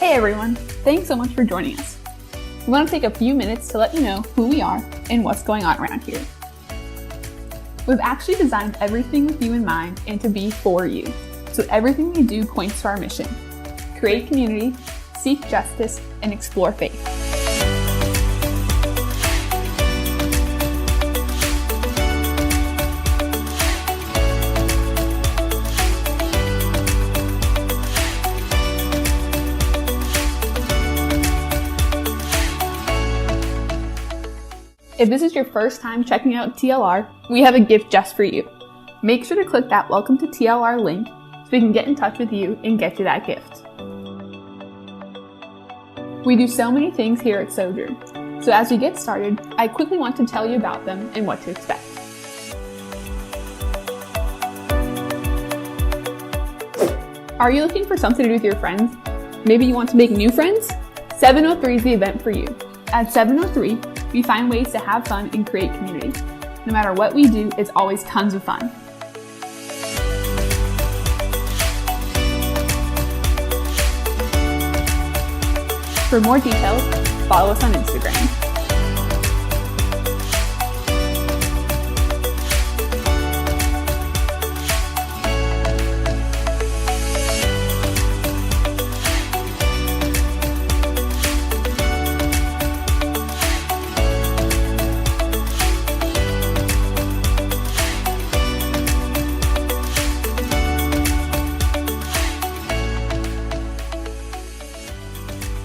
Hey everyone, thanks so much for joining us. We want to take a few minutes to let you know who we are and what's going on around here. We've actually designed everything with you in mind and to be for you. So everything we do points to our mission: create community, seek justice, and explore faith. If this is your first time checking out TLR, we have a gift just for you. Make sure to click that Welcome to TLR link so we can get in touch with you and get you that gift. We do so many things here at Sojourn, so as we get started, I quickly want to tell you about them and what to expect. Are you looking for something to do with your friends? Maybe you want to make new friends? 703 is the event for you. At 703, we find ways to have fun and create community. No matter what we do, it's always tons of fun. For more details, follow us on Instagram.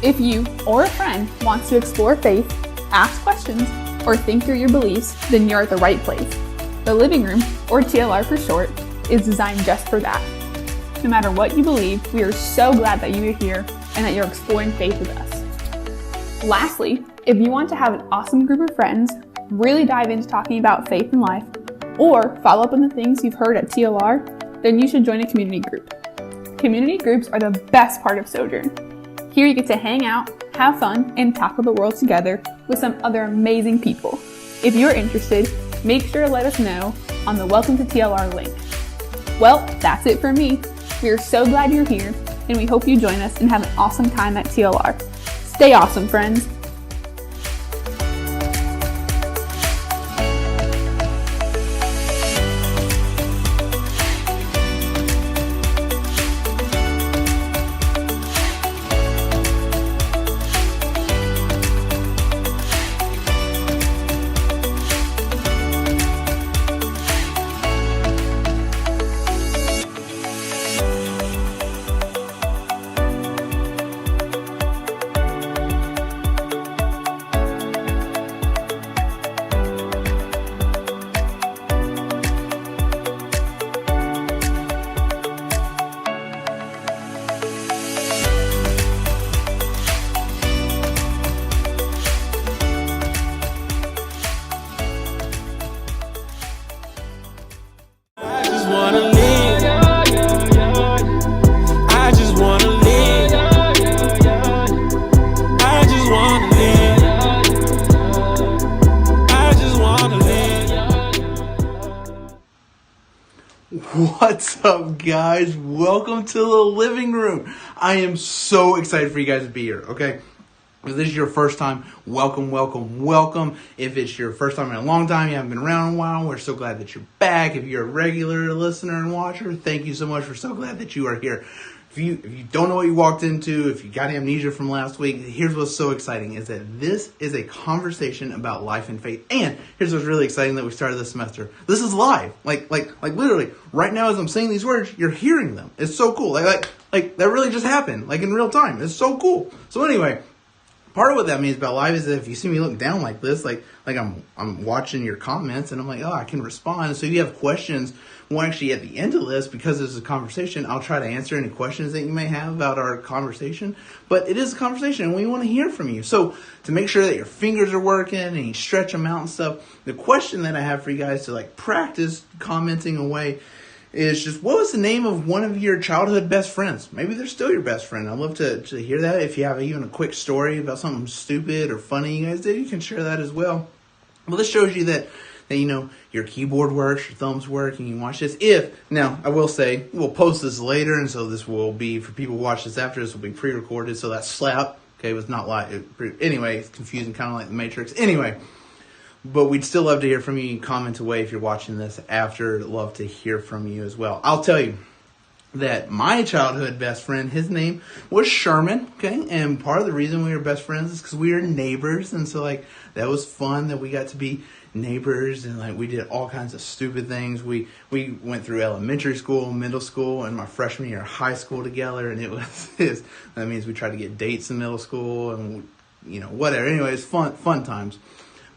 If you or a friend wants to explore faith, ask questions, or think through your beliefs, then you're at the right place. The Living Room, or TLR for short, is designed just for that. No matter what you believe, we are so glad that you are here and that you're exploring faith with us. Lastly, if you want to have an awesome group of friends, really dive into talking about faith and life, or follow up on the things you've heard at TLR, then you should join a community group. Community groups are the best part of Sojourn. Here you get to hang out, have fun, and tackle the world together with some other amazing people. If you're interested, make sure to let us know on the Welcome to TLR link. Well, that's it for me. We are so glad you're here, and we hope you join us and have an awesome time at TLR. Stay awesome, friends. What's up, guys? Welcome to the Living Room. I am so excited for you guys to be here, okay? If this is your first time, welcome, welcome, welcome. If it's your first time in a long time, you haven't been around in a while, we're so glad that you're back. If you're a regular listener and watcher, thank you so much. We're so glad that you are here. If you don't know what you walked into, if you got amnesia from last week, here's what's so exciting is that this is a conversation about life and faith. And here's what's really exciting that we started this semester. This is live. Like literally right now as I'm saying these words, you're hearing them. It's so cool. Like that really just happened, like in real time. It's so cool. So anyway, part of what that means about live is that if you see me look down like this, like I'm watching your comments and I'm like, oh, I can respond. So if you have questions, well, actually at the end of this, because this is a conversation, I'll try to answer any questions that you may have about our conversation. But it is a conversation and we want to hear from you. So to make sure that your fingers are working and you stretch them out and stuff, the question that I have for you guys to like practice commenting away is just, what was the name of one of your childhood best friends? Maybe they're still your best friend. I'd love to hear that. If you have even a quick story about something stupid or funny you guys did, you can share that as well. Well, this shows you that you know, your keyboard works, your thumbs work, and you can watch this. Now, I will say, we'll post this later, and so this will be, for people who watch this after, this will be pre-recorded, so that slap, okay, was not live. Anyway, it's confusing, kind of like The Matrix. Anyway, but we'd still love to hear from you. You can comment away if you're watching this after. Love to hear from you as well. I'll tell you that my childhood best friend, his name was Sherman, okay? And part of the reason we were best friends is because we were neighbors. And so, like, that was fun that we got to be neighbors. And, like, we did all kinds of stupid things. We went through elementary school, middle school, and my freshman year of high school together. And it was that means we tried to get dates in middle school and, you know, whatever. Anyway, it's fun times.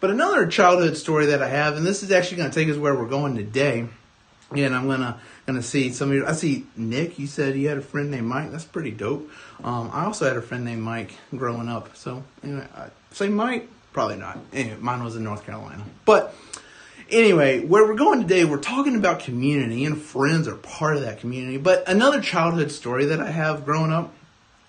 But another childhood story that I have, and this is actually going to take us where we're going today. And I'm gonna see some of you. I see Nick. You said you had a friend named Mike. That's pretty dope. I also had a friend named Mike growing up. So anyway, say Mike. Probably not. Anyway, mine was in North Carolina. But anyway, where we're going today, we're talking about community, and friends are part of that community. But another childhood story that I have growing up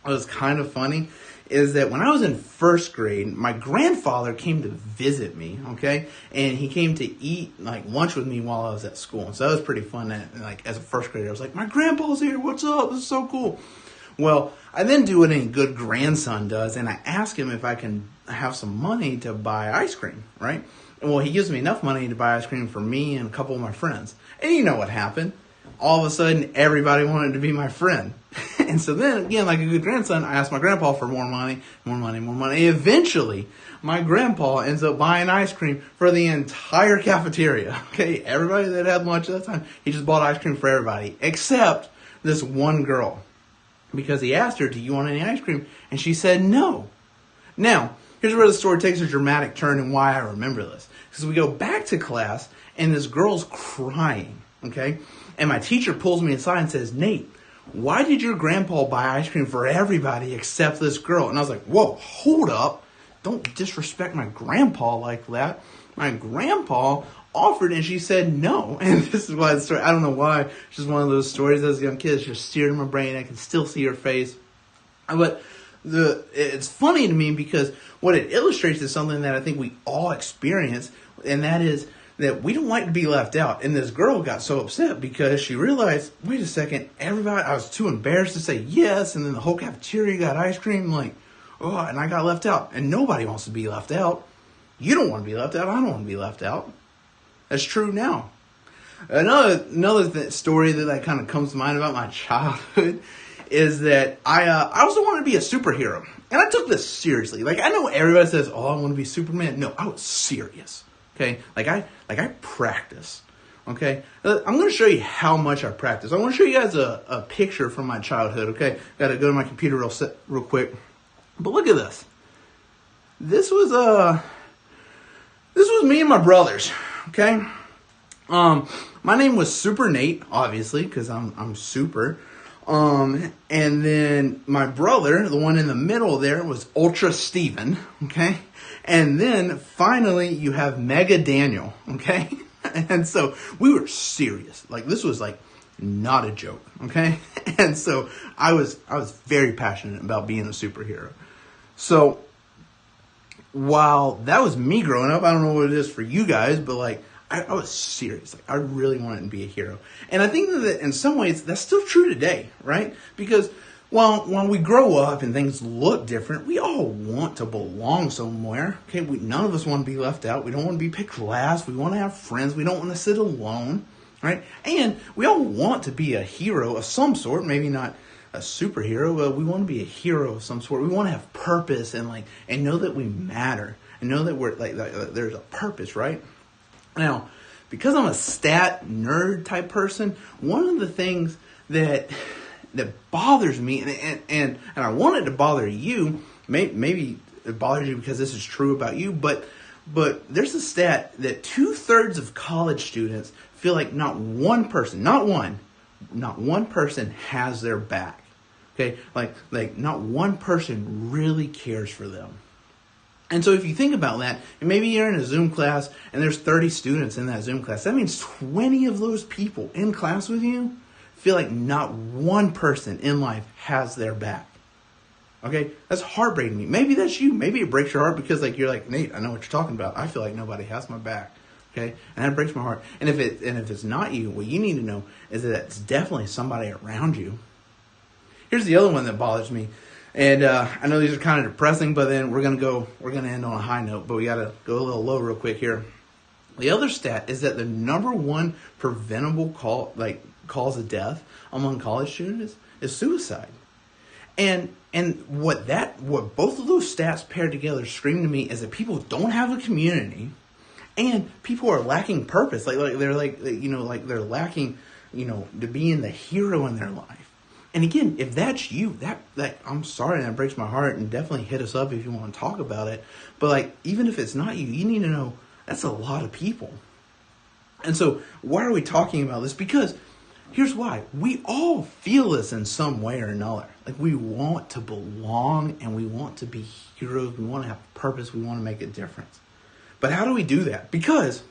was kind of funny. Is that when I was in first grade, my grandfather came to visit me, okay? And he came to eat, like, lunch with me while I was at school. And so that was pretty fun. And, like, as a first grader, I was like, my grandpa's here. What's up? This is so cool. Well, I then do what any good grandson does, and I ask him if I can have some money to buy ice cream, right? And, well, he gives me enough money to buy ice cream for me and a couple of my friends. And you know what happened. All of a sudden, everybody wanted to be my friend. And so then, again, like a good grandson, I asked my grandpa for more money. Eventually, my grandpa ends up buying ice cream for the entire cafeteria. Okay, everybody that had lunch at that time, he just bought ice cream for everybody, except this one girl. Because he asked her, do you want any ice cream? And she said no. Now, here's where the story takes a dramatic turn and why I remember this. Because we go back to class, and this girl's crying, okay? And my teacher pulls me aside and says, Nate, why did your grandpa buy ice cream for everybody except this girl? And I was like, whoa, hold up. Don't disrespect my grandpa like that. My grandpa offered and she said no. And this is why the story, I don't know why. It's just one of those stories as a young kid. It's just seared in my brain. I can still see her face. But it's funny to me because what it illustrates is something that I think we all experience. And that is that we don't like to be left out. And this girl got so upset because she realized, wait a second, everybody, I was too embarrassed to say yes. And then the whole cafeteria got ice cream. Like, oh, and I got left out. And nobody wants to be left out. You don't want to be left out. I don't want to be left out. That's true now. Another story that kind of comes to mind about my childhood is that I also wanted to be a superhero. And I took this seriously. Like, I know everybody says, oh, I want to be Superman. No, I was serious. Okay, like I practice. Okay, I'm going to show you how much I practice. I want to show you guys a picture from my childhood. Okay, got to go to my computer real quick. But look at this. This was me and my brothers. Okay, my name was Super Nate, obviously, because I'm super. And then my brother, the one in the middle there, was Ultra Steven. Okay. And then finally you have Mega Daniel, okay? And so we were serious. Like, this was like not a joke, okay? And so I was very passionate about being a superhero. So while that was me growing up, I don't know what it is for you guys, but like I was serious. Like, I really wanted to be a hero. And I think that in some ways that's still true today, right? Because when we grow up and things look different, we all want to belong somewhere. Okay, none of us want to be left out. We don't want to be picked last. We want to have friends. We don't want to sit alone, right? And we all want to be a hero of some sort. Maybe not a superhero, but we want to be a hero of some sort. We want to have purpose and know that we matter and know that we're like there's a purpose, right? Now, because I'm a stat nerd type person, one of the things that bothers me, and I want it to bother you, maybe it bothers you because this is true about you, but there's a stat that 2/3 of college students feel like not one person has their back. Okay, like not one person really cares for them. And so if you think about that, and maybe you're in a Zoom class and there's 30 students in that Zoom class, that means 20 of those people in class with you feel like not one person in life has their back. Okay, that's heartbreaking to me. Maybe that's you. Maybe it breaks your heart because like you're like, Nate, I know what you're talking about. I feel like nobody has my back. Okay, and that breaks my heart. And if it's not you, what you need to know is that it's definitely somebody around you. Here's the other one that bothers me. And I know these are kind of depressing, but then we're gonna end on a high note. But we gotta go a little low real quick here. The other stat is that the number one preventable cause of death among college students is suicide. And what both of those stats paired together scream to me is that people don't have a community, and people are lacking purpose. They're lacking, to being the hero in their life. And again, if that's you, that I'm sorry, that breaks my heart, and definitely hit us up if you want to talk about it. But like, even if it's not you, you need to know that's a lot of people. And so why are we talking about this? Because here's why. We all feel this in some way or another. Like, we want to belong and we want to be heroes. We want to have purpose. We want to make a difference. But how do we do that? Because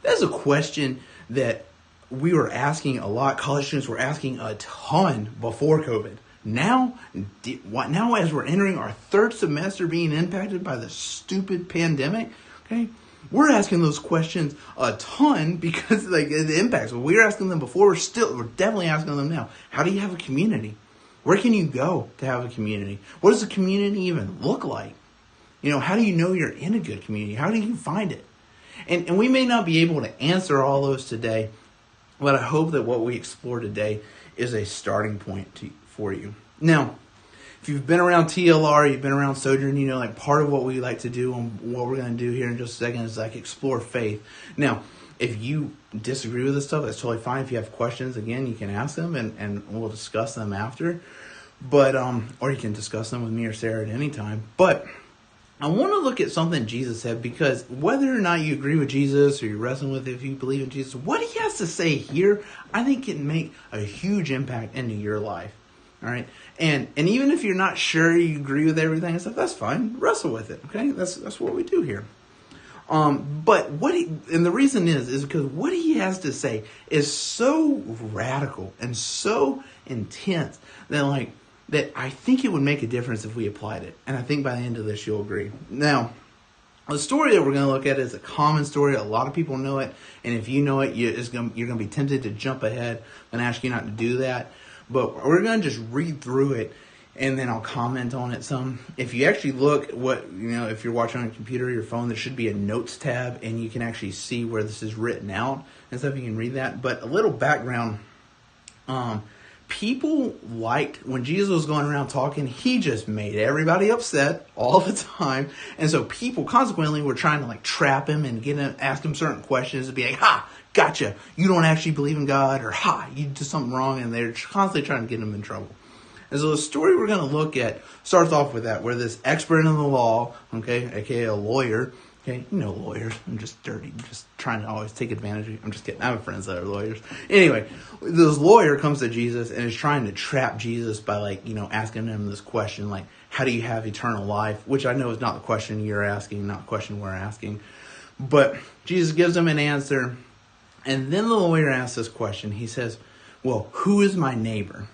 that's a question that we were asking a lot. College students were asking a ton before COVID. Now as we're entering our third semester being impacted by the stupid pandemic, okay, we're asking those questions a ton because like the impacts. Well, we were asking them before. We're definitely asking them now. How do you have a community? Where can you go to have a community? What does a community even look like? How do you know you're in a good community? How do you find it? And we may not be able to answer all those today, but I hope that what we explore today is a starting point for you. Now, if you've been around TLR, you've been around Sojourn, like part of what we like to do and what we're going to do here in just a second is like explore faith. Now, if you disagree with this stuff, that's totally fine. If you have questions, again, you can ask them and we'll discuss them after. But, or you can discuss them with me or Sarah at any time. But I want to look at something Jesus said, because whether or not you agree with Jesus or you're wrestling with if you believe in Jesus, what he has to say here, I think can make a huge impact into your life. All right. And even if you're not sure you agree with everything and stuff, that's fine. Wrestle with it. Okay. That's what we do here. But the reason is because what he has to say is so radical and so intense that I think it would make a difference if we applied it. And I think by the end of this, you'll agree. Now, the story that we're going to look at is a common story. A lot of people know it. And if you know it, you're going to be tempted to jump ahead and ask you not to do that. But we're going to just read through it, and then I'll comment on it some. If you actually look if you're watching on a computer or your phone, there should be a notes tab, and you can actually see where this is written out and stuff. You can read that. But a little background. People liked, when Jesus was going around talking, he just made everybody upset all the time. And so people consequently were trying to trap him and ask him certain questions and be like, ha, gotcha, you don't actually believe in God, or ha, you did something wrong. And they're constantly trying to get him in trouble. And so the story we're going to look at starts off with that, where this expert in the law, okay, aka a lawyer, okay, lawyers, I'm just dirty, I'm just trying to always take advantage of you. I'm just kidding, I have friends that are lawyers. Anyway, this lawyer comes to Jesus and is trying to trap Jesus by asking him this question, how do you have eternal life? Which I know is not the question you're asking, not the question we're asking. But Jesus gives him an answer, and then the lawyer asks this question. He says, well, who is my neighbor?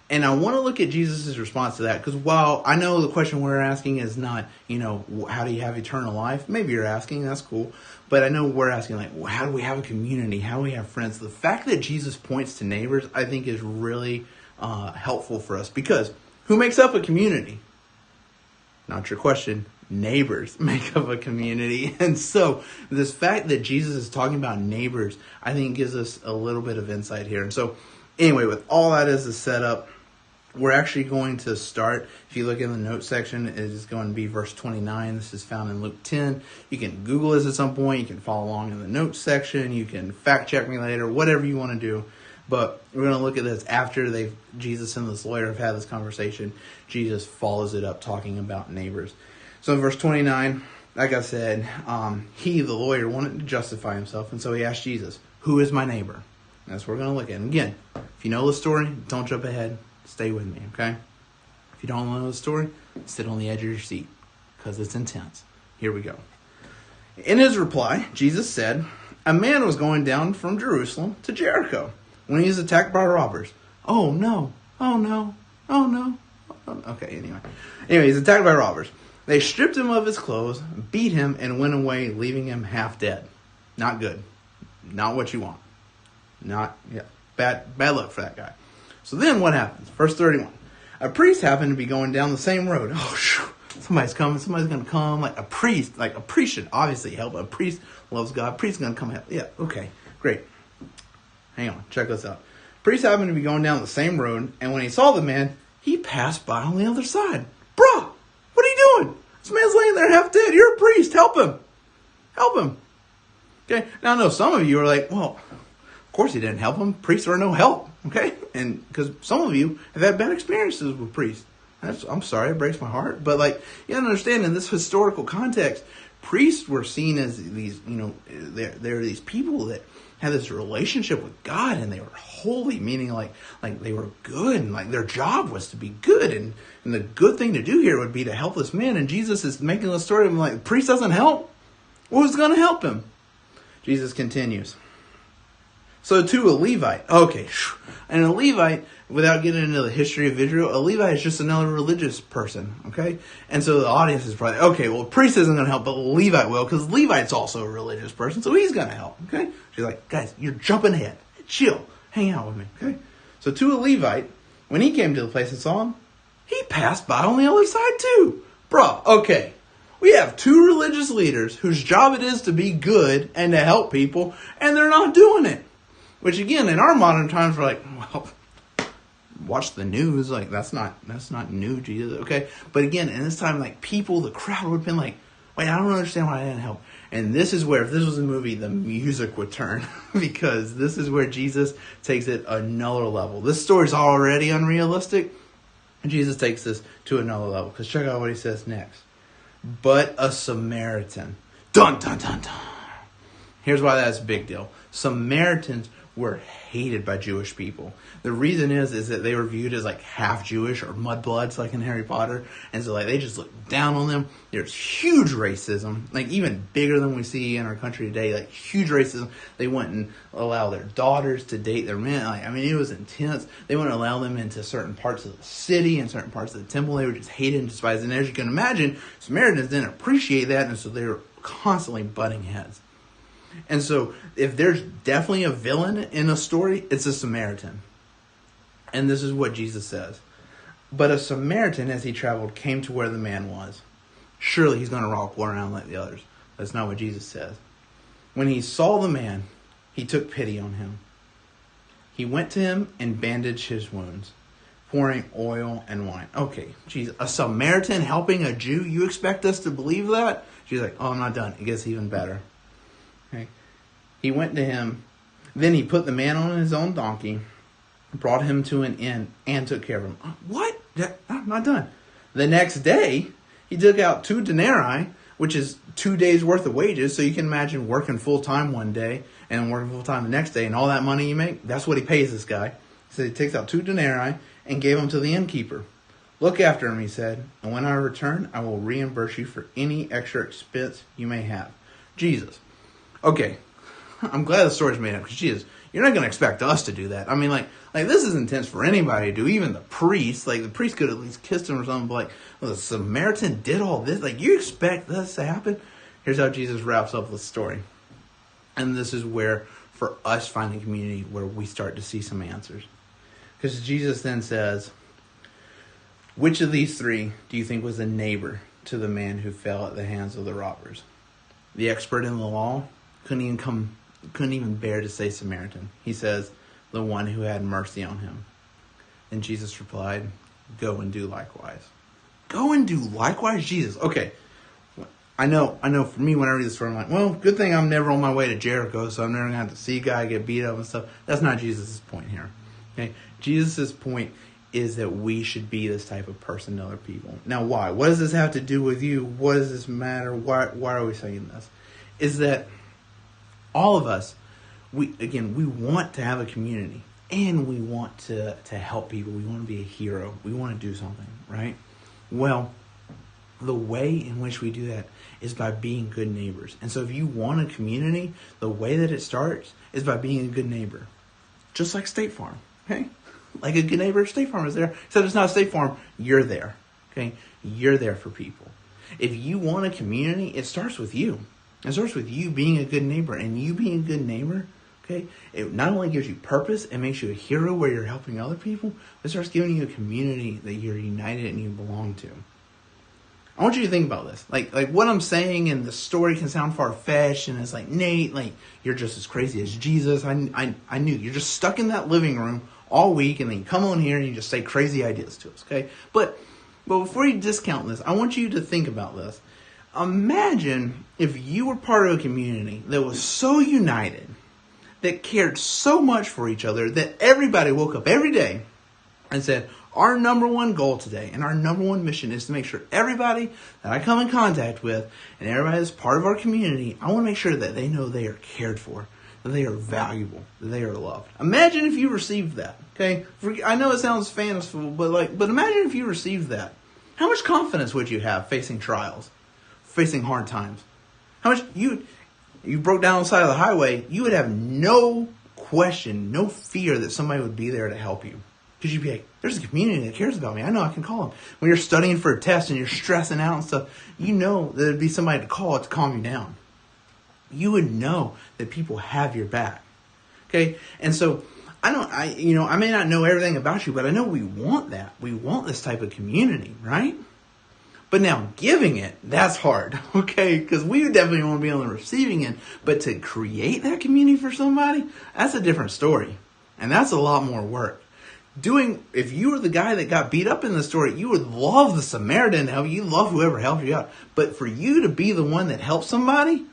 And I want to look at Jesus' response to that, because while I know the question we're asking is not, how do you have eternal life? Maybe you're asking, that's cool. But I know we're asking, how do we have a community? How do we have friends? The fact that Jesus points to neighbors, I think, is really helpful for us, because who makes up a community? Not your question. Neighbors make up a community. And so this fact that Jesus is talking about neighbors, I think gives us a little bit of insight here. And so anyway, with all that as a setup, we're actually going to start, if you look in the notes section, it is going to be verse 29. This is found in Luke 10. You can Google this at some point. You can follow along in the notes section. You can fact check me later, whatever you want to do. But we're going to look at this after Jesus and this lawyer have had this conversation. Jesus follows it up talking about neighbors. So in verse 29, like I said, he, the lawyer, wanted to justify himself, and so he asked Jesus, who is my neighbor? And that's what we're going to look at. And again, if you know the story, don't jump ahead. Stay with me, okay? If you don't know the story, sit on the edge of your seat, because it's intense. Here we go. In his reply, Jesus said, a man was going down from Jerusalem to Jericho when he was attacked by robbers. Oh, no. Oh, no. Oh, no. Okay, anyway, he's attacked by robbers. They stripped him of his clothes, beat him, and went away, leaving him half dead. Not good. Not what you want. Bad luck for that guy. So then what happens? Verse 31. A priest happened to be going down the same road. Oh, somebody's coming. Somebody's going to come. Like a priest should obviously help. A priest loves God. A priest is going to come help. Yeah, okay, great. Hang on, check this out. Priest happened to be going down the same road, and when he saw the man, he passed by on the other side. Bruh, what are you doing? This man's laying there half dead. You're a priest. Help him. Help him. Okay, now I know some of you are like, well, of course he didn't help him. Priests are no help. Okay, and because some of you have had bad experiences with priests. I'm sorry, it breaks my heart. But you gotta understand, in this historical context, priests were seen as these, they're these people that had this relationship with God, and they were holy, meaning like they were good, and their job was to be good, and the good thing to do here would be to help this man. And Jesus is making the story of the priest doesn't help. Who's going to help him? Jesus continues. So to a Levite, okay, and a Levite, without getting into the history of Israel, a Levite is just another religious person, okay? And so the audience is probably, okay, well, a priest isn't going to help, but a Levite will, because Levite's also a religious person, so he's going to help, okay? She's like, guys, you're jumping ahead. Chill. Hang out with me, okay? So to a Levite, when he came to the place and saw him, he passed by on the other side too. Bruh, okay. We have two religious leaders whose job it is to be good and to help people, and they're not doing it. Which again, in our modern times, we're like, well, watch the news. That's not new, Jesus. Okay. But again, in this time, people, the crowd would have been like, wait, I don't understand why I didn't help. And this is where, if this was a movie, the music would turn, because this is where Jesus takes it another level. This story's already unrealistic, and Jesus takes this to another level. Because check out what he says next. But a Samaritan. Dun, dun, dun, dun. Here's why that's a big deal. Samaritans were hated by Jewish people. The reason is that they were viewed as half Jewish or mudbloods, like in Harry Potter. And so they just looked down on them. There's huge racism, even bigger than we see in our country today, huge racism. They wouldn't allow their daughters to date their men. It was intense. They wouldn't allow them into certain parts of the city and certain parts of the temple. They were just hated and despised. And as you can imagine, Samaritans didn't appreciate that. And so they were constantly butting heads. And so, if there's definitely a villain in a story, it's a Samaritan. And this is what Jesus says. But a Samaritan, as he traveled, came to where the man was. Surely he's going to walk around like the others. That's not what Jesus says. When he saw the man, he took pity on him. He went to him and bandaged his wounds, pouring oil and wine. Okay, Jesus, a Samaritan helping a Jew? You expect us to believe that? She's like, oh, I'm not done. It gets even better. Okay. He went to him. Then he put the man on his own donkey, brought him to an inn, and took care of him. What? I'm not done. The next day, he took out 2 denarii, which is 2 days worth of wages. So you can imagine working full time one day and working full time the next day, and all that money you make, that's what he pays this guy. So he takes out 2 denarii and gave them to the innkeeper. Look after him, he said, and when I return, I will reimburse you for any extra expense you may have. Jesus. Okay, I'm glad the story's made up, because Jesus, you're not going to expect us to do that. This is intense for anybody to do, even the priest. The priest could at least kiss him or something, but the Samaritan did all this. You expect this to happen? Here's how Jesus wraps up the story. And this is where, for us finding community, where we start to see some answers. Because Jesus then says, which of these 3 do you think was a neighbor to the man who fell at the hands of the robbers? The expert in the law couldn't even bear to say Samaritan. He says, the one who had mercy on him. And Jesus replied, go and do likewise. Go and do likewise? Jesus. Okay. I know for me, when I read this story, I'm like, well, good thing I'm never on my way to Jericho, so I'm never going to have to see a guy get beat up and stuff. That's not Jesus' point here. Okay. Jesus' point is that we should be this type of person to other people. Now, why? What does this have to do with you? What does this matter? Why are we saying this? Is that all of us, we want to have a community, and we want to help people. We want to be a hero. We want to do something, right? Well, the way in which we do that is by being good neighbors. And so if you want a community, the way that it starts is by being a good neighbor. Just like State Farm, okay? Like a good neighbor, State Farm is there. Except it's not State Farm, you're there, okay? You're there for people. If you want a community, it starts with you. It starts with you being a good neighbor. And you being a good neighbor, okay, it not only gives you purpose, it makes you a hero where you're helping other people, but it starts giving you a community that you're united and you belong to. I want you to think about this. Like what I'm saying, and the story can sound far-fetched, and it's like, Nate, like, you're just as crazy as Jesus. I knew. You're just stuck in that living room all week, and then you come on here and you just say crazy ideas to us, okay? But before you discount this, I want you to think about this. Imagine if you were part of a community that was so united, that cared so much for each other, that everybody woke up every day and said, our number one goal today and our number one mission is to make sure everybody that I come in contact with and everybody that's part of our community, I want to make sure that they know they are cared for, that they are valuable, that they are loved. Imagine if you received that, okay? I know it sounds fanciful, but imagine if you received that. How much confidence would you have facing trials, facing hard times? How much you broke down the side of the highway, you would have no question, no fear that somebody would be there to help you. Because you'd be like, there's a community that cares about me. I know I can call them. When you're studying for a test and you're stressing out and stuff, you know that there'd be somebody to call to calm you down. You would know that people have your back. Okay? And so I may not know everything about you, but I know we want that. We want this type of community, right? But now giving it, that's hard, okay? Because we definitely want to be on the receiving end. But to create that community for somebody, that's a different story. And that's a lot more work. If you were the guy that got beat up in the story, you would love the Samaritan to help you. You love whoever helped you out. But for you to be the one that helps somebody,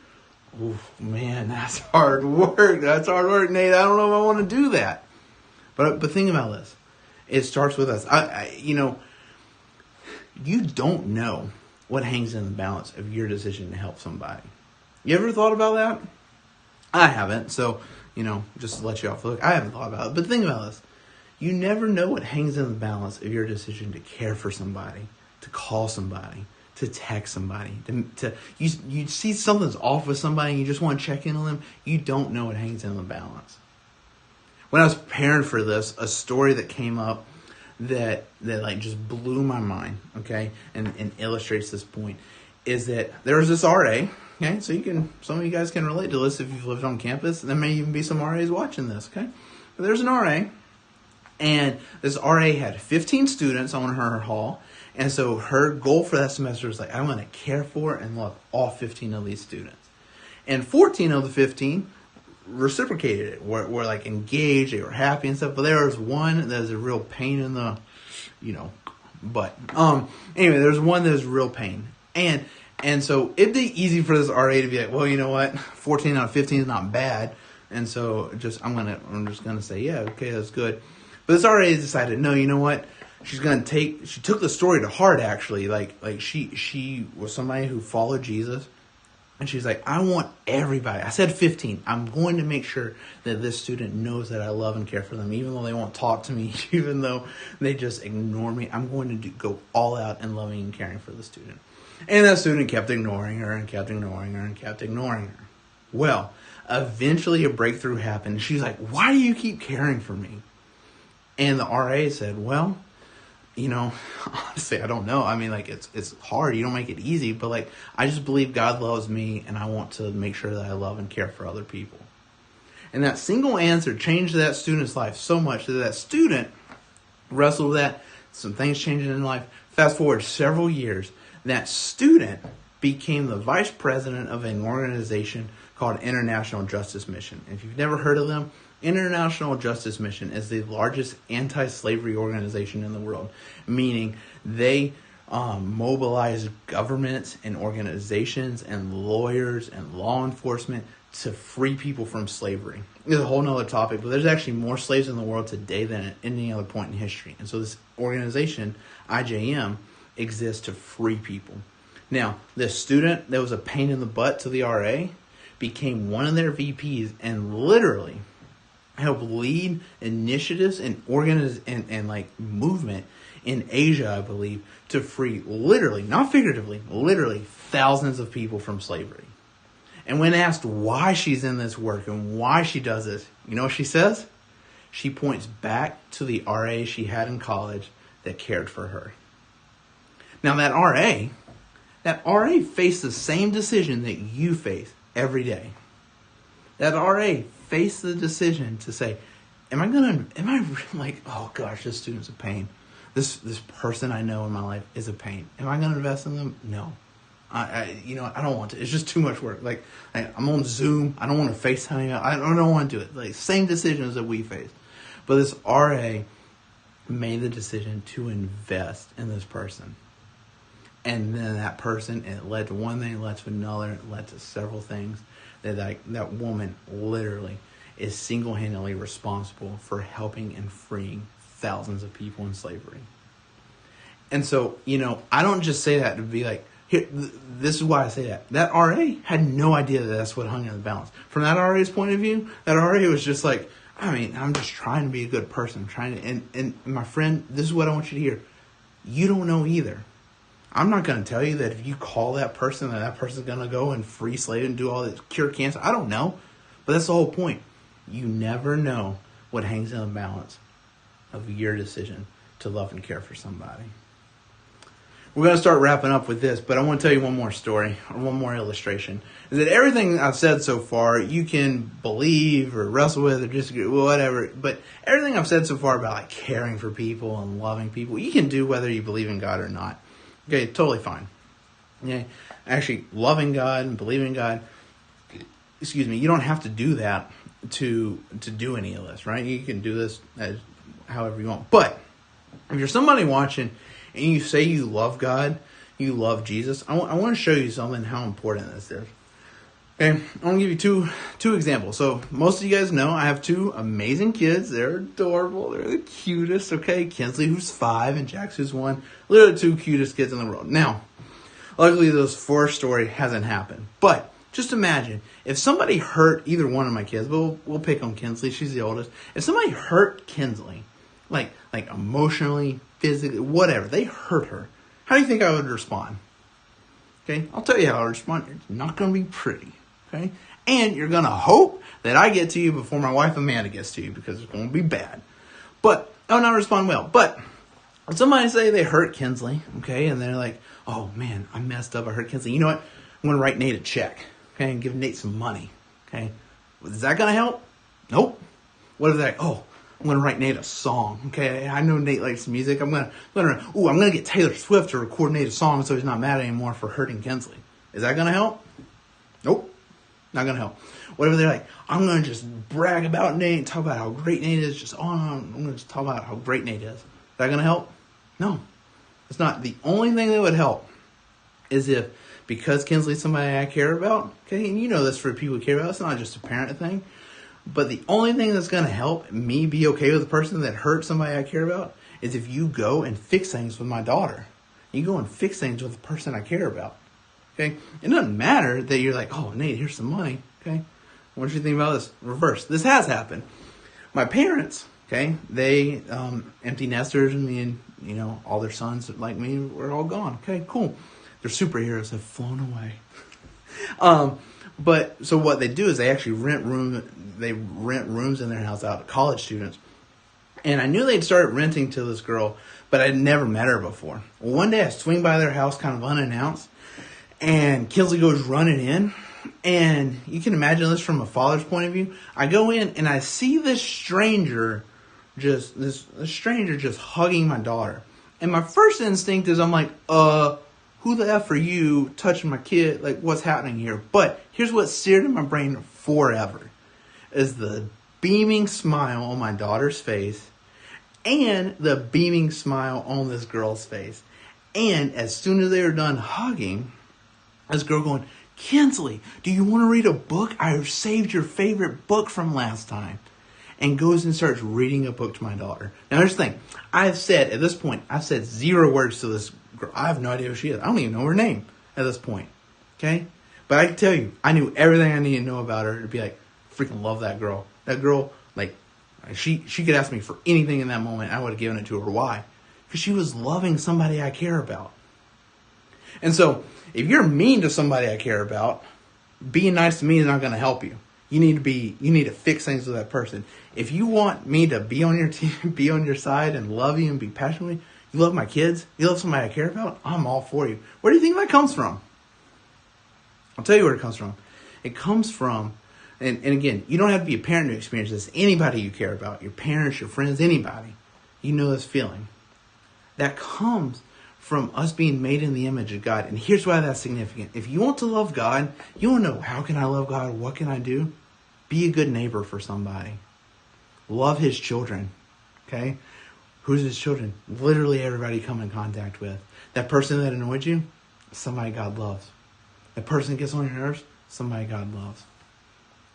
oof, man, that's hard work. That's hard work, Nate. I don't know if I want to do that. But think about this. It starts with us. You don't know what hangs in the balance of your decision to help somebody. You ever thought about that? I haven't. So, just to let you off the hook, I haven't thought about it. But think about this. You never know what hangs in the balance of your decision to care for somebody, to call somebody, to text somebody. You see something's off with somebody and you just want to check in on them. You don't know what hangs in the balance. When I was preparing for this, a story that came up that like just blew my mind, okay, and illustrates this point, is that there was this RA, okay, so some of you guys can relate to this if you've lived on campus. There may even be some RAs watching this, okay? But there's an RA. And this RA had 15 students on her hall. And so her goal for that semester was like, I want to care for and love all 15 of these students. And 14 of the 15 reciprocated it. Were like engaged, they were happy and stuff. But there was one that was a real pain in the, butt. Anyway, there's one that was real pain. And so it'd be easy for this RA to be like, well, you know what? 14 out of 15 is not bad. And so I'm just gonna say, yeah, okay, that's good. But this RA decided, no, you know what? She took the story to heart, actually. Like she was somebody who followed Jesus. And she's like, I want everybody. I said 15. I'm going to make sure that this student knows that I love and care for them, even though they won't talk to me, even though they just ignore me. I'm going to go all out in loving and caring for the student. And that student kept ignoring her and kept ignoring her and kept ignoring her. Well, eventually a breakthrough happened. She's like, why do you keep caring for me? And the RA said, well, honestly, I don't know. I mean, like, it's hard. You don't make it easy. But, like, I just believe God loves me, and I want to make sure that I love and care for other people. And that single answer changed that student's life so much that student wrestled with that. Some things changed in life. Fast forward several years, that student became the vice president of an organization called International Justice Mission. If you've never heard of them, International Justice Mission is the largest anti-slavery organization in the world, meaning they mobilize governments and organizations and lawyers and law enforcement to free people from slavery. It's a whole nother topic, but there's actually more slaves in the world today than at any other point in history. And so this organization, IJM, exists to free people. Now, this student that was a pain in the butt to the RA became one of their VPs and literally helped lead initiatives and and like movement in Asia, I believe, to free literally, not figuratively, literally thousands of people from slavery. And when asked why she's in this work and why she does this, you know what she says? She points back to the RA she had in college that cared for her. Now that RA faced the same decision that you face every day. That RA faced the decision to say, am I like, oh gosh, this student's a pain. This person I know in my life is a pain. Am I going to invest in them? No. I don't want to. It's just too much work. Like, I'm on Zoom. I don't want to FaceTime. I don't want to do it. Like, same decisions that we face. But this RA made the decision to invest in this person. And then that person, it led to one thing, it led to another, it led to several things. That woman literally is single-handedly responsible for helping and freeing thousands of people in slavery. And so, I don't just say that to be like, here, this is why I say that. That RA had no idea that that's what hung in the balance. From that RA's point of view, that RA was just like, I'm just trying to be a good person. And my friend, this is what I want you to hear. You don't know either. I'm not going to tell you that if you call that person, that person's going to go and free slave and do all this, cure cancer. I don't know. But that's the whole point. You never know what hangs in the balance of your decision to love and care for somebody. We're going to start wrapping up with this, but I want to tell you one more story, or one more illustration. Is that everything I've said so far, you can believe or wrestle with or disagree, whatever, but everything I've said so far about like caring for people and loving people, you can do whether you believe in God or not. Okay, totally fine. Okay, actually, loving God and believing God, you don't have to do that to do any of this, right? You can do this as however you want. But if you're somebody watching and you say you love God, you love Jesus, I want to show you something, how important this is. Okay, I'm going to give you two examples. So most of you guys know I have two amazing kids. They're adorable. They're the cutest, okay? Kinsley, who's 5, and Jax, who's 1. Literally the two cutest kids in the world. Now, luckily this first story hasn't happened. But just imagine if somebody hurt either one of my kids, but we'll pick on Kinsley. She's the oldest. If somebody hurt Kinsley, like emotionally, physically, whatever, they hurt her, how do you think I would respond? Okay, I'll tell you how I would respond. It's not going to be pretty. Okay, and you're going to hope that I get to you before my wife Amanda gets to you, because it's going to be bad. But I'll not respond well. But if somebody say they hurt Kinsley, okay, and they're like, oh man, I messed up, I hurt Kinsley. You know what? I'm going to write Nate a check, okay, and give Nate some money, okay. Is that going to help? Nope. What if they're like, oh, I'm going to write Nate a song, okay? I know Nate likes music. I'm going to get Taylor Swift to record Nate a song so he's not mad anymore for hurting Kinsley. Is that going to help? Nope. Not going to help. Whatever they're like, I'm going to just brag about Nate and talk about how great Nate is. I'm going to just talk about how great Nate is. Is that going to help? No. It's not. The only thing that would help is if, because Kinsley's somebody I care about, okay, and you know this for people who care about, it's not just a parent thing, but the only thing that's going to help me be okay with the person that hurt somebody I care about is if you go and fix things with my daughter. You go and fix things with the person I care about. Okay, it doesn't matter that you're like, oh, Nate, here's some money. Okay, what do you think about this? Reverse. This has happened. My parents, okay, they empty nesters, and all their sons like me were all gone. Okay, cool. Their superheroes have flown away. But so what they do is they actually rent rooms in their house out to college students. And I knew they'd started renting to this girl, but I'd never met her before. Well, one day I swing by their house kind of unannounced, and Kinsley goes running in. And you can imagine this from a father's point of view. I go in and I see this stranger just hugging my daughter. And my first instinct is I'm like, who the F are you touching my kid? Like, what's happening here? But here's what's seared in my brain forever is the beaming smile on my daughter's face and the beaming smile on this girl's face. And as soon as they were done hugging, this girl going, Kinsley, do you want to read a book? I saved your favorite book from last time. And goes and starts reading a book to my daughter. Now, here's the thing. I've said 0 words to this girl. I have no idea who she is. I don't even know her name at this point. Okay? But I can tell you, I knew everything I needed to know about her to be like, freaking love that girl. That girl, like, she could ask me for anything in that moment. I would have given it to her. Why? Because she was loving somebody I care about. And so, if you're mean to somebody I care about, being nice to me is not going to help you. You need to fix things with that person. If you want me to be on your team, be on your side and love you and be passionate with you love my kids, you love somebody I care about, I'm all for you. Where do you think that comes from? I'll tell you where it comes from. It comes from, and again, you don't have to be a parent to experience this. Anybody you care about, your parents, your friends, anybody, you know this feeling. That comes from us being made in the image of God. And here's why that's significant. If you want to love God, you want to know, how can I love God? What can I do? Be a good neighbor for somebody. Love his children. Okay? Who's his children? Literally everybody you come in contact with. That person that annoyed you, somebody God loves. That person that gets on your nerves, somebody God loves.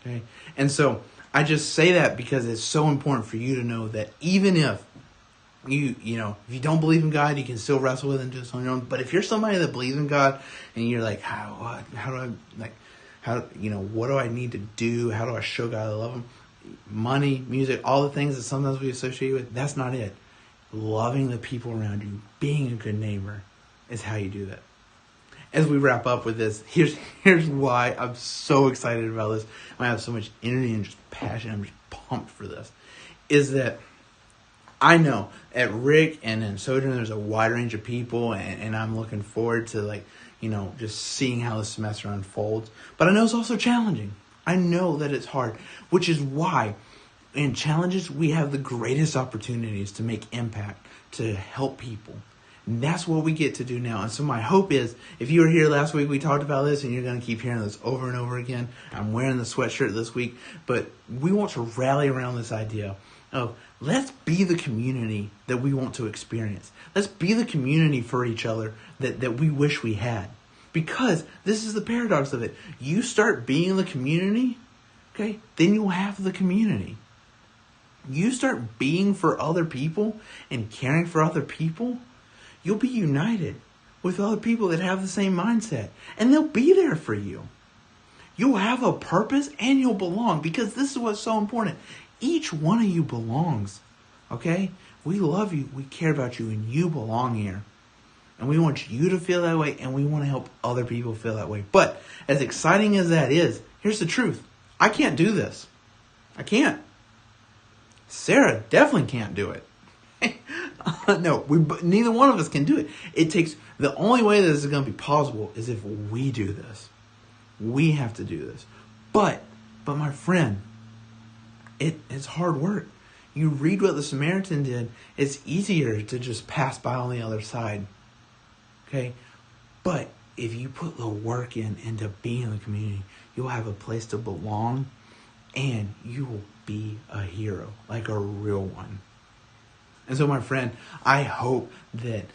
Okay? And so I just say that because it's so important for you to know that even if if you don't believe in God, you can still wrestle with it and do this on your own. But if you're somebody that believes in God and you're like, what do I need to do? How do I show God I love him? Money, music, all the things that sometimes we associate with, that's not it. Loving the people around you, being a good neighbor is how you do that. As we wrap up with this, here's why I'm so excited about this. I have so much energy and just passion. I'm just pumped for this. Is that I know at Rick and in Sojourn, there's a wide range of people, and I'm looking forward to just seeing how the semester unfolds. But I know it's also challenging. I know that it's hard, which is why in challenges we have the greatest opportunities to make impact, to help people. And that's what we get to do now. And so my hope is, if you were here last week, we talked about this, and you're going to keep hearing this over and over again. I'm wearing the sweatshirt this week, but we want to rally around this idea of let's be the community that we want to experience. Let's be the community for each other that we wish we had. Because this is the paradox of it. You start being the community, okay, then you'll have the community. You start being for other people and caring for other people, you'll be united with other people that have the same mindset. And they'll be there for you. You'll have a purpose and you'll belong, because this is what's so important. Each one of you belongs, okay? We love you, we care about you, and you belong here. And we want you to feel that way, and we want to help other people feel that way. But as exciting as that is, here's the truth. I can't do this. I can't. Sarah definitely can't do it. No, neither one of us can do it. The only way that this is going to be possible is if we do this. We have to do this. But my friend, it's hard work. You read what the Samaritan did, it's easier to just pass by on the other side. Okay? But if you put the work into being in the community, you'll have a place to belong, and you will be a hero, like a real one. And so, my friend, I hope that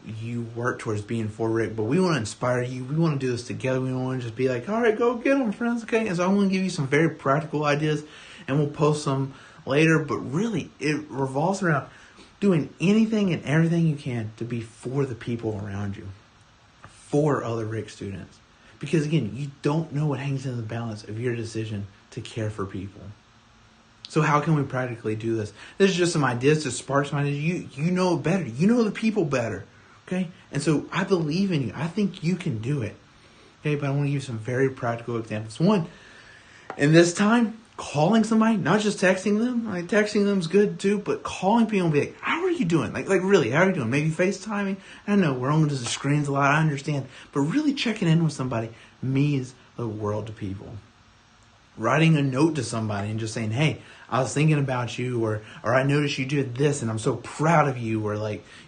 you work towards being for Rick, but we want to inspire you. We want to do this together. We don't want to just be like, all right, go get them, friends, okay? And so I'm going to give you some very practical ideas, and we'll post some later. But really, it revolves around doing anything and everything you can to be for the people around you, for other Rick students. Because, again, you don't know what hangs in the balance of your decision to care for people. So how can we practically do this? This is just some ideas to spark some ideas. You know it better. You know the people better. Okay? And so I believe in you. I think you can do it. Okay? But I want to give you some very practical examples. One, in this time, calling somebody, not just texting them. Like, texting them is good too, but calling people and be like, how are you doing? Like really, how are you doing? Maybe FaceTiming. I know we're on the screens a lot. I understand. But really checking in with somebody means the world to people. Writing a note to somebody and just saying, hey, I was thinking about you, or I noticed you did this and I'm so proud of you, or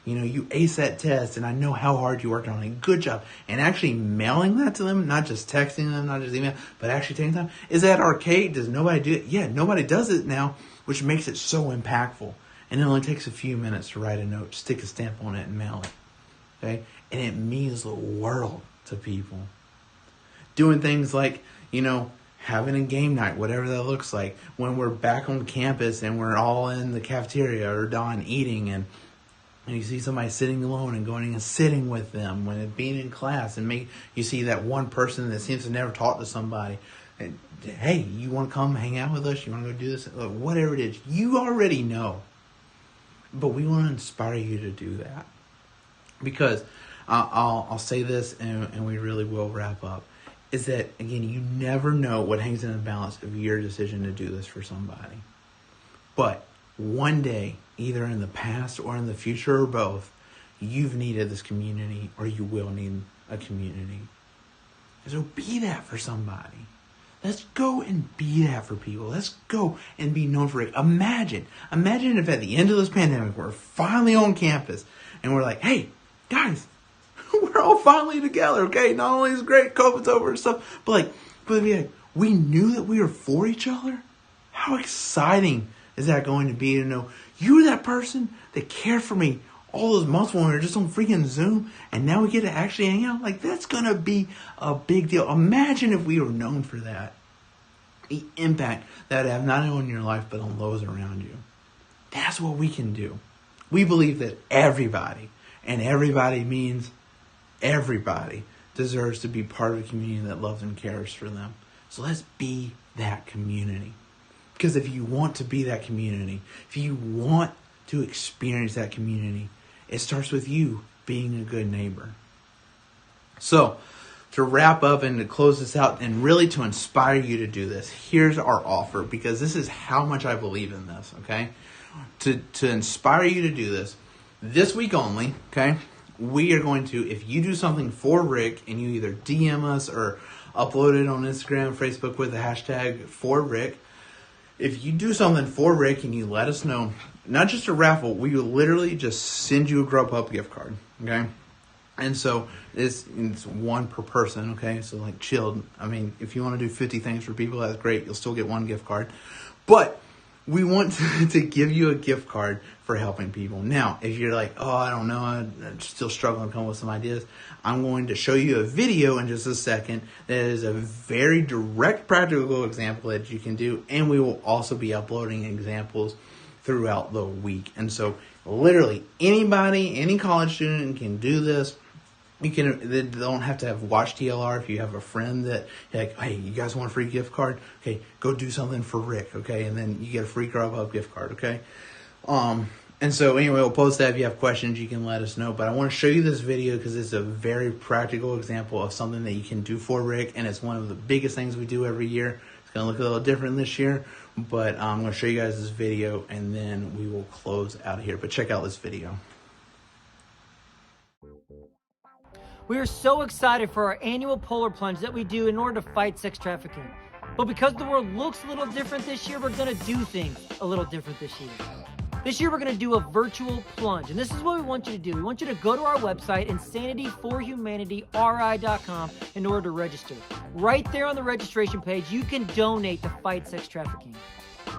you aced that test and I know how hard you worked on it. Good job. And actually mailing that to them, not just texting them, not just email, but actually taking time. Is that archaic? Does nobody do it? Yeah, nobody does it now, which makes it so impactful. And it only takes a few minutes to write a note, stick a stamp on it and mail it. Okay? And it means the world to people. doing things like, having a game night, whatever that looks like, when we're back on campus and we're all in the cafeteria or down eating, and you see somebody sitting alone and going and sitting with them, when it being in class, and you see that one person that seems to never talk to somebody, and, hey, you want to come hang out with us? You want to go do this? Whatever it is, you already know. But we want to inspire you to do that. Because I'll say this, and we really will wrap up, is that, again, you never know what hangs in the balance of your decision to do this for somebody. But one day, either in the past or in the future or both, you've needed this community, or you will need a community. So be that for somebody. Let's go and be that for people. Let's go and be known for it. Imagine if at the end of this pandemic, we're finally on campus and we're like, hey, guys, we're all finally together, okay? Not only is it great, COVID's over and stuff, but we knew that we were for each other. How exciting is that going to be to know you're that person that cared for me all those months when we were just on freaking Zoom, and now we get to actually hang out? Like, that's going to be a big deal. Imagine if we were known for that. The impact that would have not only on your life, but on those around you. That's what we can do. We believe that everybody, and everybody means everybody, deserves to be part of a community that loves and cares for them. So let's be that community. Because if you want to be that community, if you want to experience that community, it starts with you being a good neighbor. So, to wrap up and to close this out and really to inspire you to do this, here's our offer, because this is how much I believe in this, okay? To inspire you to do this week only, okay? We are going to, if you do something for Rick and you either DM us or upload it on Instagram, Facebook with the hashtag for Rick, if you do something for Rick and you let us know, not just a raffle, we will literally just send you a Grubhub gift card, okay? And so it's one per person, okay? So like chilled. I mean, if you want to do 50 things for people, that's great. You'll still get one gift card. But we want to give you a gift card for helping people. Now, if you're like, oh, I don't know, I'm still struggling to come up with some ideas, I'm going to show you a video in just a second that is a very direct, practical example that you can do. And we will also be uploading examples throughout the week. And so literally anybody, any college student can do this. They don't have to have watched TLR. If you have a friend that, like, hey, you guys want a free gift card? Okay, go do something for Rick, okay? And then you get a free Grubhub gift card, okay? And so anyway, we'll post that. If you have questions, you can let us know. But I want to show you this video because it's a very practical example of something that you can do for Rick. And it's one of the biggest things we do every year. It's going to look a little different this year. But I'm going to show you guys this video, and then we will close out of here. But check out this video. We are so excited for our annual polar plunge that we do in order to fight sex trafficking. But because the world looks a little different this year, we're going to do things a little different this year. This year, we're going to do a virtual plunge. And this is what we want you to do. We want you to go to our website, insanityforhumanityri.com, in order to register. Right there on the registration page, you can donate to fight sex trafficking.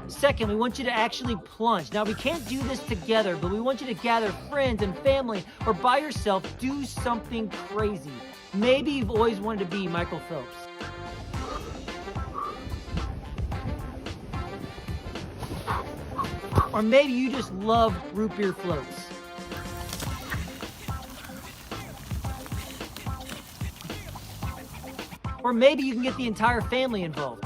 Second, we want you to actually plunge. Now, we can't do this together, but we want you to gather friends and family, or by yourself, do something crazy. Maybe you've always wanted to be Michael Phelps. Or maybe you just love root beer floats. Or maybe you can get the entire family involved.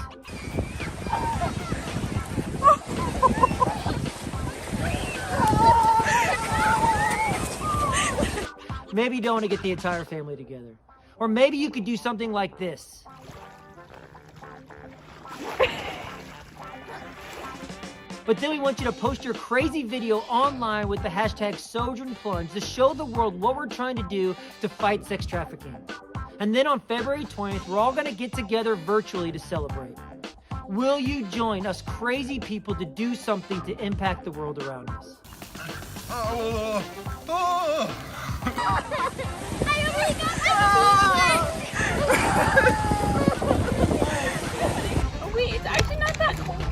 Maybe you don't want to get the entire family together. Or maybe you could do something like this. But then we want you to post your crazy video online with the hashtag Sojourn Plunge to show the world what we're trying to do to fight sex trafficking. And then on February 20th, we're all going to get together virtually to celebrate. Will you join us crazy people to do something to impact the world around us? I Oh wait, it's actually not that cold.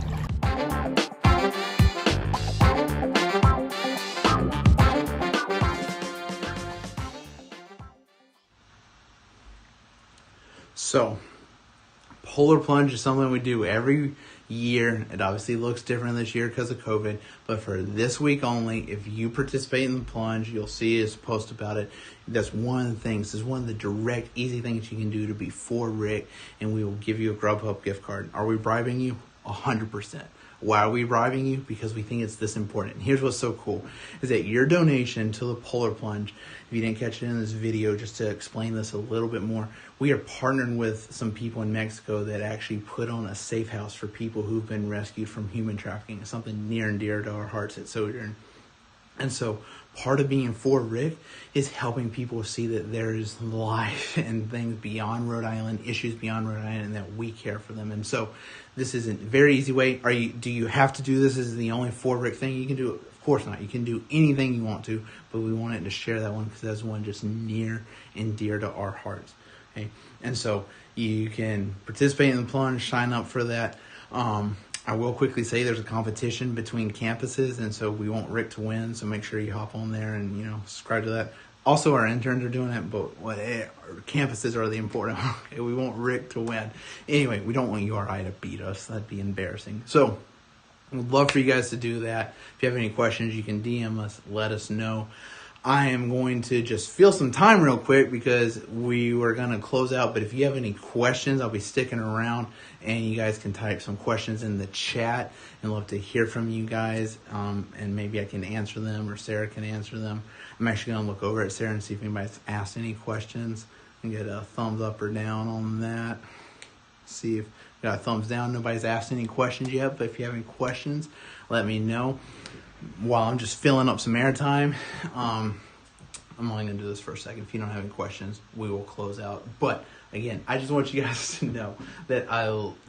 So, polar plunge is something we do every year. It obviously looks different this year because of COVID, but for this week only, if you participate in the plunge, you'll see us post about it. That's one of the things. This is one of the direct, easy things you can do to be for Rick, and we will give you a Grubhub gift card. Are we bribing you? 100%. Why are we bribing you? Because we think it's this important. And here's what's so cool, is that your donation to the polar plunge, if you didn't catch it in this video, just to explain this a little bit more, we are partnering with some people in Mexico that actually put on a safe house for people who've been rescued from human trafficking. It's something near and dear to our hearts at Sojourn. And so part of being for Rick is helping people see that there is life and things beyond Rhode Island, issues beyond Rhode Island, and that we care for them. And so this is a very easy way. Do you have to do this? This is the only for Rick thing you can do? Of course not. You can do anything you want to, but we wanted to share that one because that's one just near and dear to our hearts. Okay, and so you can participate in the plunge, sign up for that. I will quickly say there's a competition between campuses, and so we want Rick to win, so make sure you hop on there and, subscribe to that. Also, our interns are doing it, but campuses are the important. Okay, we want Rick to win. Anyway, we don't want URI to beat us. That'd be embarrassing. So we'd love for you guys to do that. If you have any questions, you can DM us, let us know. I am going to just fill some time real quick because we were going to close out. But if you have any questions, I'll be sticking around and you guys can type some questions in the chat and love to hear from you guys. And maybe I can answer them or Sarah can answer them. I'm actually going to look over at Sarah and see if anybody's asked any questions and get a thumbs up or down on that. See if we got a thumbs down. Nobody's asked any questions yet, but if you have any questions, let me know. While I'm just filling up some airtime, I'm only going to do this for a second. If you don't have any questions, we will close out. But again, I just want you guys to know that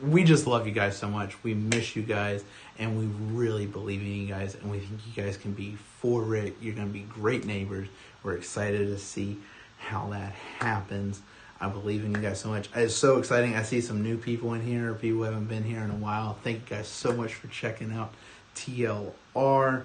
we just love you guys so much. We miss you guys, and we really believe in you guys, and we think you guys can be for Rick. You're going to be great neighbors. We're excited to see how that happens. I believe in you guys so much. It's so exciting. I see some new people in here, people who haven't been here in a while. Thank you guys so much for checking out TLR.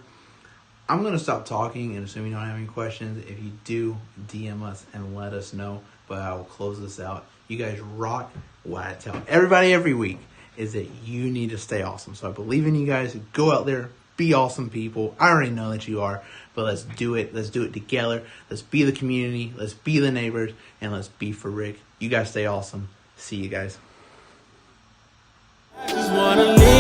I'm going to stop talking and assume you don't have any questions. If you do, DM us and let us know. But I will close this out. You guys rock. What I tell everybody every week is that you need to stay awesome. So I believe in you guys. Go out there. Be awesome people. I already know that you are. But let's do it. Let's do it together. Let's be the community. Let's be the neighbors. And let's be for Rick. You guys stay awesome. See you guys. Just wanna live.